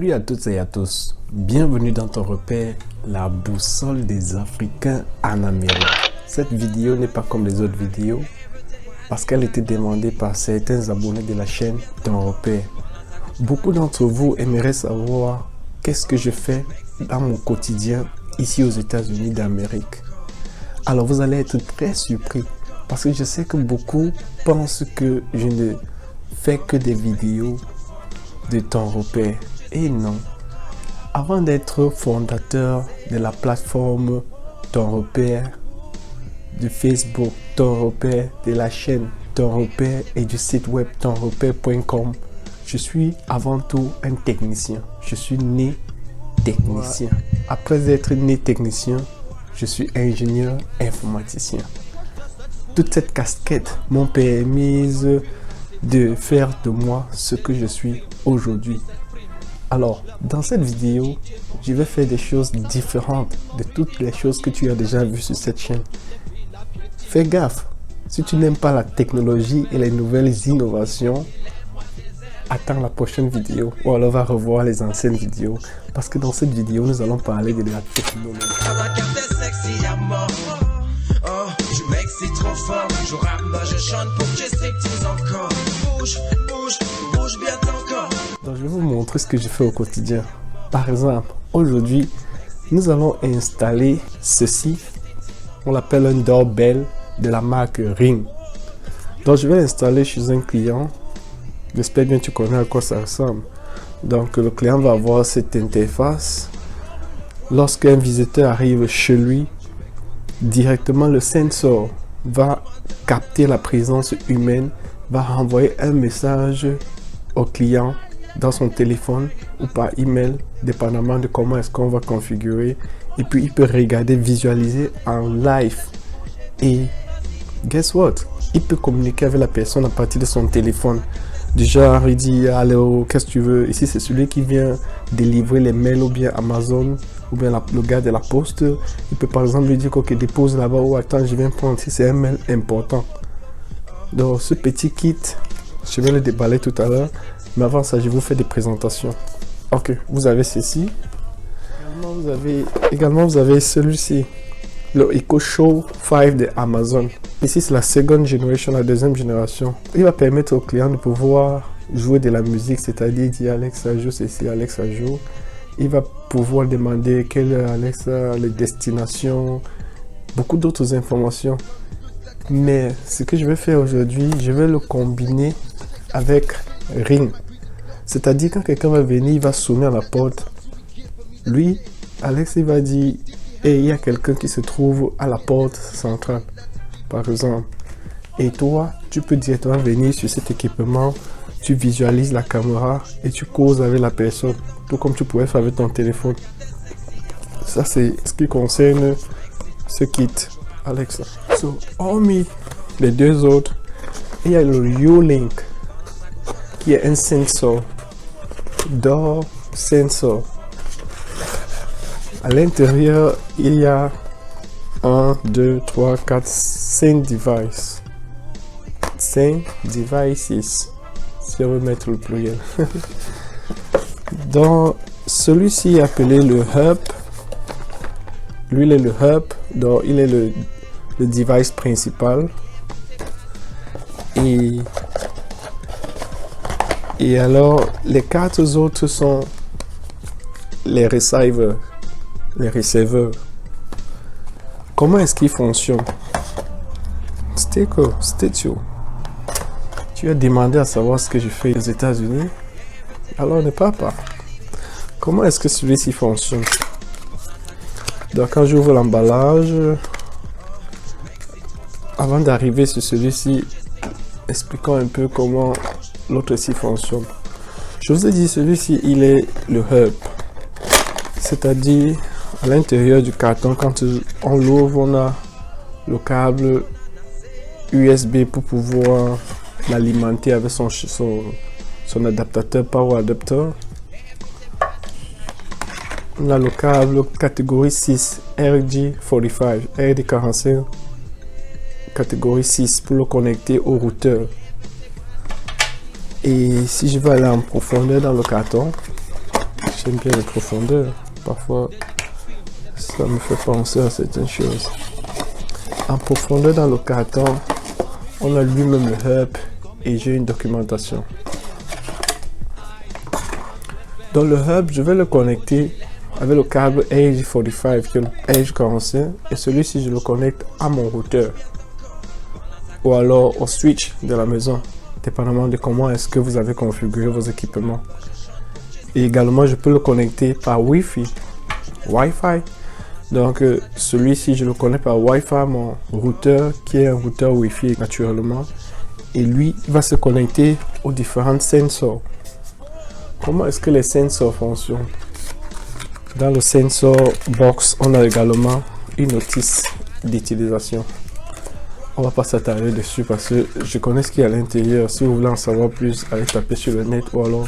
Salut à toutes et à tous, bienvenue dans ton repère, la boussole des Africains en Amérique. Cette vidéo n'est pas comme les autres vidéos parce qu'elle était demandée par certains abonnés de la chaîne Ton Repère. Beaucoup d'entre vous aimeraient savoir qu'est-ce que je fais dans mon quotidien ici aux États-Unis d'Amérique. Alors vous allez être très surpris parce que je sais que beaucoup pensent que je ne fais que des vidéos de Ton Repère. Et non, avant d'être fondateur de la plateforme Ton Repère, de Facebook Ton Repère, de la chaîne Ton Repère et du site web tonrepère.com, je suis avant tout un technicien. Je suis né technicien. Après être né technicien, je suis ingénieur informaticien. Toute cette casquette m'ont permis de faire de moi ce que je suis aujourd'hui. Alors, dans cette vidéo, je vais faire des choses différentes de toutes les choses que tu as déjà vues sur cette chaîne. Fais gaffe, si tu n'aimes pas la technologie et les nouvelles innovations, attends la prochaine vidéo ou alors va revoir les anciennes vidéos parce que dans cette vidéo, nous allons parler de la technologie. Donc, je vais vous montrer ce que je fais au quotidien. Par exemple, aujourd'hui, nous allons installer ceci. On l'appelle un doorbell de la marque Ring. Donc, je vais l'installer chez un client. J'espère bien que tu connais à quoi ça ressemble. Donc, le client va avoir cette interface. Lorsqu'un visiteur arrive chez lui, directement le sensor va capter la présence humaine, va renvoyer un message au client dans son téléphone ou par email, dépendamment de comment est-ce qu'on va configurer. Et puis il peut regarder, visualiser en live. Et guess what? Il peut communiquer avec la personne à partir de son téléphone. Du genre, il dit allô, qu'est-ce que tu veux? Ici, c'est celui qui vient délivrer les mails ou bien Amazon ou bien le gars de la poste. Il peut par exemple lui dire ok, dépose là-bas ou attends, je viens prendre si c'est un mail important. Donc, ce petit kit, je vais le déballer tout à l'heure. Mais avant ça, je vous fais des présentations. Ok, vous avez ceci. Également, vous avez celui-ci. Le Echo Show 5 de Amazon. Ici, c'est la seconde génération, la deuxième génération. Il va permettre au client de pouvoir jouer de la musique, c'est-à-dire dire Alexa joue ceci, Alexa joue. Il va pouvoir demander quelle est Alexa, les destinations, beaucoup d'autres informations. Mais ce que je vais faire aujourd'hui, je vais le combiner avec Ring. C'est-à-dire quand quelqu'un va venir, il va sonner à la porte. Lui, Alex, il va dire et il y a quelqu'un qui se trouve à la porte centrale, par exemple. Et toi, tu peux directement venir sur cet équipement, tu visualises la caméra et tu causes avec la personne, tout comme tu pourrais faire avec ton téléphone. Ça, c'est ce qui concerne ce kit Alexa. So, hormis les deux autres, il y a le U-Link qui est un sensor, door sensor. À l'intérieur, il y a 1, 2, 3, 4, 5 devices. 5 devices. Si on veut mettre le pluriel. Donc, celui-ci est appelé le hub. Lui, il est le hub. Donc, il est le device principal. Et alors, les 4 autres sont les receivers. Les receveurs. Comment est-ce qu'ils fonctionnent? Stay tuned. Tu as demandé à savoir ce que je fais aux États-Unis. Alors ne pars pas. Comment est-ce que celui-ci fonctionne? Donc quand j'ouvre l'emballage, avant d'arriver sur celui-ci, expliquons un peu comment l'autre-ci fonctionne. Je vous ai dit, celui-ci, il est le hub. C'est-à-dire, à l'intérieur du carton, quand on l'ouvre, on a le câble USB pour pouvoir l'alimenter avec son adaptateur Power Adapter. On a le câble catégorie 6 RJ45, RD45, catégorie 6 pour le connecter au routeur. Et si je vais aller en profondeur dans le carton, j'aime bien les profondeurs. Parfois, ça me fait penser à certaines choses. En profondeur dans le carton, on a lui-même le hub et j'ai une documentation. Dans le hub, je vais le connecter avec le câble Edge45 qui est le Edge45 et celui-ci je le connecte à mon routeur ou alors au switch de la maison, dépendamment de comment est-ce que vous avez configuré vos équipements. Et également, je peux le connecter par Wi-Fi. Donc, celui-ci, je le connecte par Wi-Fi à mon routeur, qui est un routeur Wi-Fi naturellement. Et lui, il va se connecter aux différents sensors. Comment est-ce que les sensors fonctionnent? Dans le sensor box, on a également une notice d'utilisation. On va pas s'attarder dessus parce que je connais ce qu'il y a à l'intérieur. Si vous voulez en savoir plus, allez taper sur le net ou alors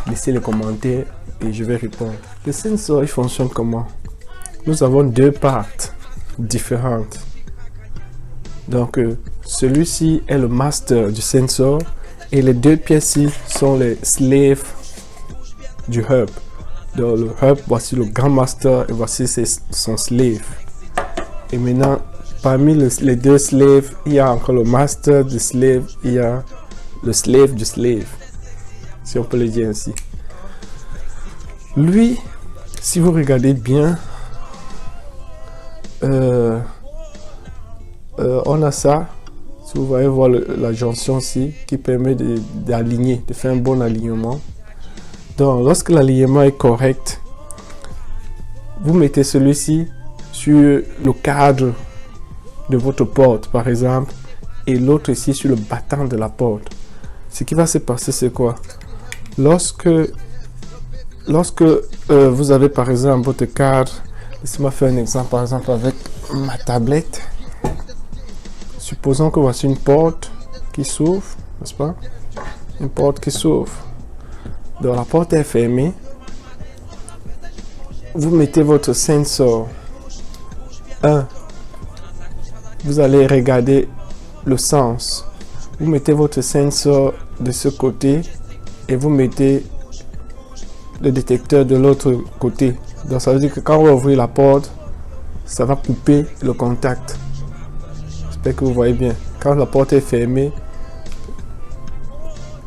laissez les commentaires et je vais répondre. Le sensor, il fonctionne comment? Nous avons deux parties différentes. Donc, celui-ci est le master du sensor et les deux pièces-ci sont les slaves du hub. Dans le hub, voici le grand master et voici son slave. Et maintenant, parmi les deux slaves, il y a encore le master du slave, il y a le slave du slave, si on peut le dire ainsi. Lui, si vous regardez bien, on a ça, si vous voyez voir la jonction ici, qui permet d'aligner, de faire un bon alignement. Donc, lorsque l'alignement est correct, vous mettez celui-ci sur le cadre de votre porte, par exemple, et l'autre ici sur le battant de la porte. Ce qui va se passer, c'est quoi? Lorsque vous avez, par exemple, votre cadre, laissez-moi faire un exemple, par exemple, avec ma tablette. Supposons que voici une porte qui s'ouvre, n'est-ce pas? Une porte qui s'ouvre. Donc la porte est fermée. Vous mettez votre sensor 1. Vous allez regarder le sens. Vous mettez votre sensor de ce côté et vous mettez le détecteur de l'autre côté. Donc ça veut dire que quand vous ouvrez la porte, ça va couper le contact. J'espère que vous voyez bien. Quand la porte est fermée,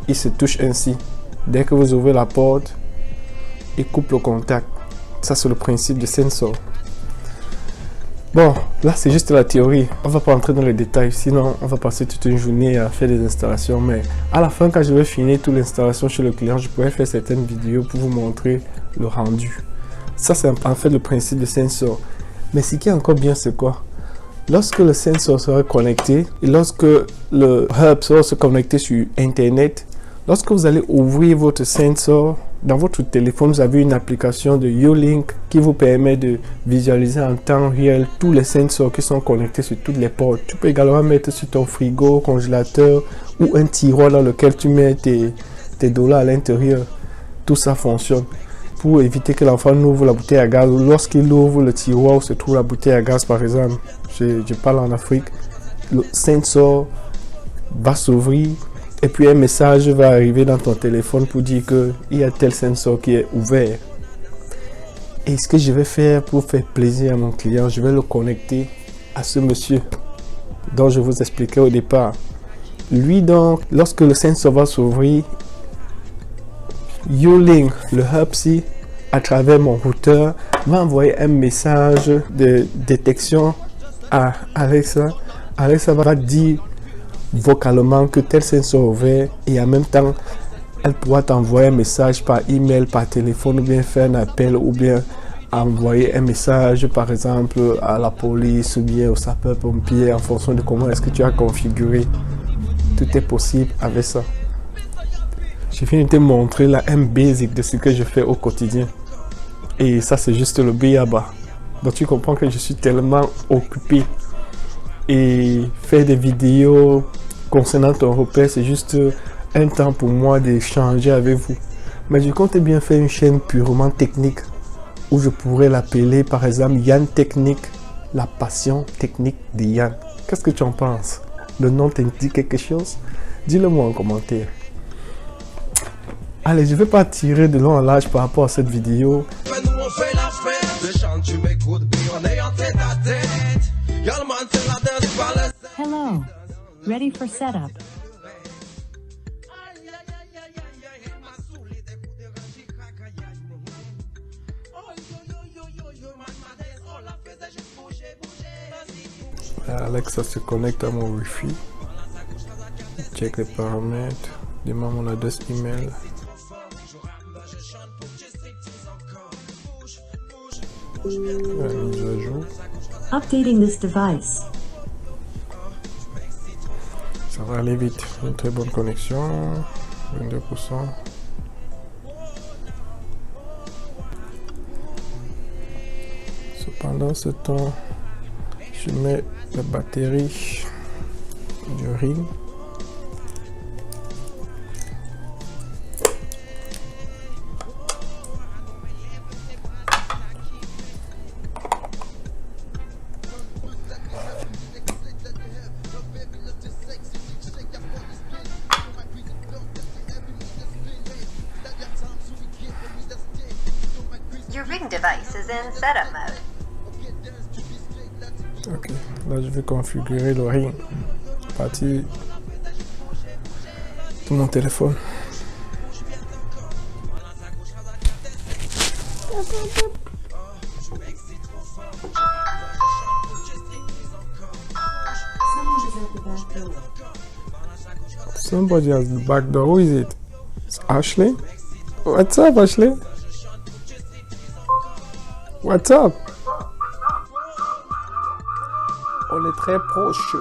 il se touche ainsi. Dès que vous ouvrez la porte, il coupe le contact. Ça, c'est le principe du sensor. Bon, là, c'est juste la théorie. On va pas entrer dans les détails, sinon on va passer toute une journée à faire des installations. Mais à la fin, quand je vais finir toute l'installation chez le client, je pourrais faire certaines vidéos pour vous montrer le rendu. Ça, c'est en fait le principe du sensor. Mais ce qui est encore bien, c'est quoi? Lorsque le sensor sera connecté et lorsque le hub sera se connecté sur Internet, lorsque vous allez ouvrir votre sensor, dans votre téléphone, vous avez une application de Ulink qui vous permet de visualiser en temps réel tous les sensors qui sont connectés sur toutes les portes. Tu peux également mettre sur ton frigo, congélateur ou un tiroir dans lequel tu mets tes dollars à l'intérieur. Tout ça fonctionne. Pour éviter que l'enfant n'ouvre la bouteille à gaz, lorsqu'il ouvre le tiroir où se trouve la bouteille à gaz, par exemple, je parle en Afrique, le sensor va s'ouvrir. Et puis un message va arriver dans ton téléphone pour dire qu'il y a tel sensor qui est ouvert. Et ce que je vais faire pour faire plaisir à mon client, je vais le connecter à ce monsieur dont je vous expliquais au départ. Lui donc, lorsque le sensor va s'ouvrir, Ulink, le hub-ci, à travers mon routeur, va envoyer un message de détection à Alexa. Alexa va dire vocalement que tel sensor est ouvert et en même temps elle pourra t'envoyer un message par email, par téléphone ou bien faire un appel ou bien envoyer un message par exemple à la police ou bien au sapeur-pompier en fonction de comment est-ce que tu as configuré. Tout est possible avec ça. Je viens de te montrer là un basic de ce que je fais au quotidien et ça c'est juste le b.a.-ba. Donc tu comprends que je suis tellement occupé et faire des vidéos concernant ton repère, c'est juste un temps pour moi d'échanger avec vous. Mais je compte bien faire une chaîne purement technique où je pourrais l'appeler par exemple Yann Technique, la passion technique de Yann. Qu'est-ce que tu en penses? Le nom te dit quelque chose? Dis-le moi en commentaire. Allez, je vais pas tirer de long en large par rapport à cette vidéo. Hello. Ready for setup. Alexa se connecte à mon Wi-Fi. Check les paramètres. Demande mon adresse email. La mise à jour. Updating this device. Ça va aller vite. Une très bonne connexion. 22%. Cependant, ce temps, je mets la batterie du ring. Your ring device is in setup mode. Ok, là je vais configurer le ring à partir de mon téléphone. Somebody has the back door. Who is it? It's Ashley? What's up, Ashley? What's up? On est très proche.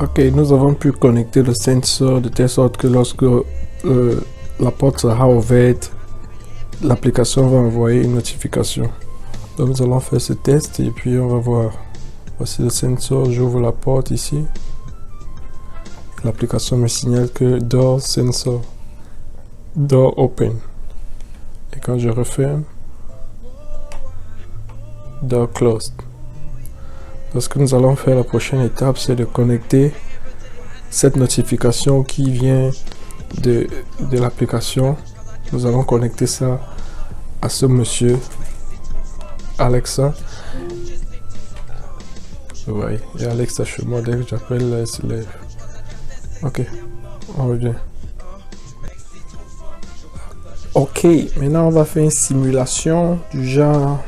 Ok, nous avons pu connecter le sensor de telle sorte que lorsque la porte sera ouverte, l'application va envoyer une notification. Donc nous allons faire ce test et puis on va voir. Voici le sensor, j'ouvre la porte ici. L'application me signale que door sensor, door open. Et quand je referme, door closed. Ce que nous allons faire, la prochaine étape, c'est de connecter cette notification qui vient de l'application. Nous allons connecter ça à ce monsieur Alexa. Ouais, et Alexa chez moi, dès que j'appelle, elle se lève. Ok, on revient. Ok, maintenant on va faire une simulation du genre,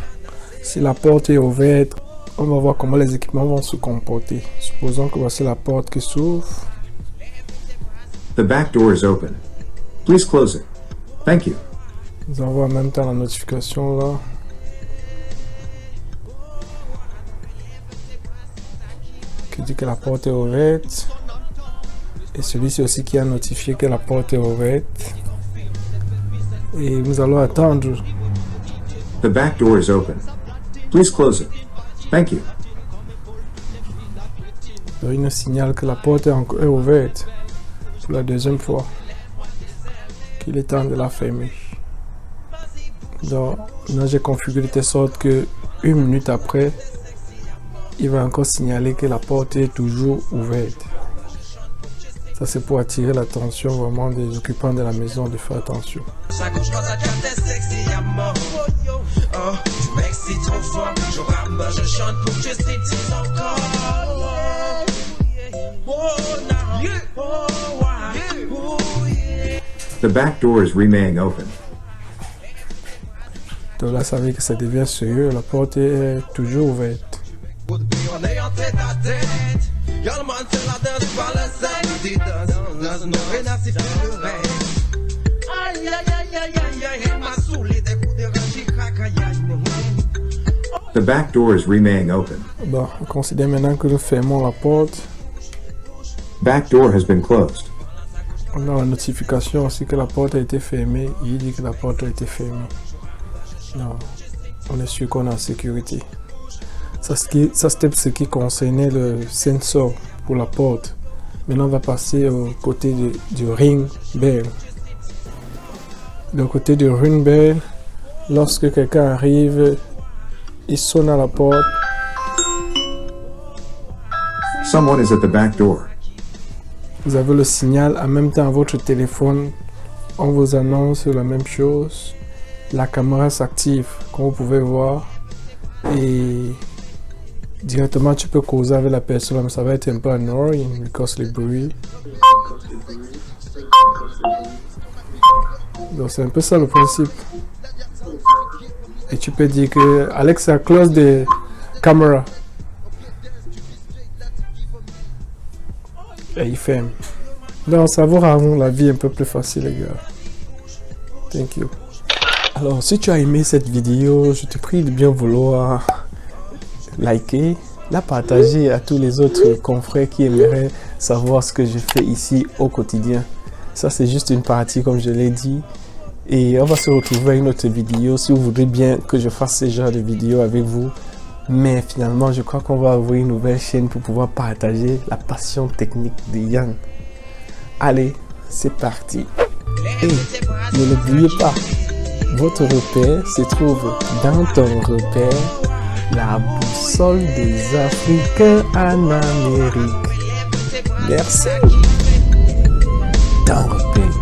si la porte est ouverte, on va voir comment les équipements vont se comporter. Supposons que voici la porte qui s'ouvre. The back door is open. Please close it. Thank you. Nous allons voir en même temps la notification là. Qui dit que la porte est ouverte. Et celui-ci aussi qui a notifié que la porte est ouverte. Et nous allons attendre. The back door is open. Please close it. Thank you. Donc, il nous signale que la porte est ouverte pour la deuxième fois. Qu'il est temps de la fermer. Donc, là j'ai configuré de telle sorte que 1 minute après, il va encore signaler que la porte est toujours ouverte. Ça c'est pour attirer l'attention vraiment des occupants de la maison de faire attention. The back door is remaining open. Donc là ça veut dire que ça devient sérieux, la porte est toujours ouverte. The back door is remaining open. Bon, on considère maintenant que nous fermons la porte. Back door has been closed. On a la notification aussi que la porte a été fermée. Il dit que la porte a été fermée. Non, on est sûr qu'on est en sécurité. Ça c'était ce qui concernait le sensor pour la porte. Maintenant on va passer au côté du ring bell. Du côté du ring bell, lorsque quelqu'un arrive, il sonne à la porte. Someone is at the back door. Vous avez le signal en même temps à votre téléphone. On vous annonce la même chose. La caméra s'active, comme vous pouvez voir. Et directement, tu peux causer avec la personne, mais ça va être un peu annoying because les bruits. Donc c'est un peu ça le principe. Et tu peux dire que Alexa close the camera. Et il ferme. Donc ça vous rend la vie un peu plus facile les gars. Thank you. Alors si tu as aimé cette vidéo, je te prie de bien vouloir liker, la partager à tous les autres confrères qui aimeraient savoir ce que je fais ici au quotidien. Ça c'est juste une partie comme je l'ai dit. Et on va se retrouver à une autre vidéo si vous voulez bien que je fasse ce genre de vidéo avec vous. Mais finalement, je crois qu'on va ouvrir une nouvelle chaîne pour pouvoir partager la passion technique de Yann. Allez, c'est parti. Et ne l'oubliez pas, votre repère se trouve dans ton repère, la boussole des Africains en Amérique. Merci. Ton repère.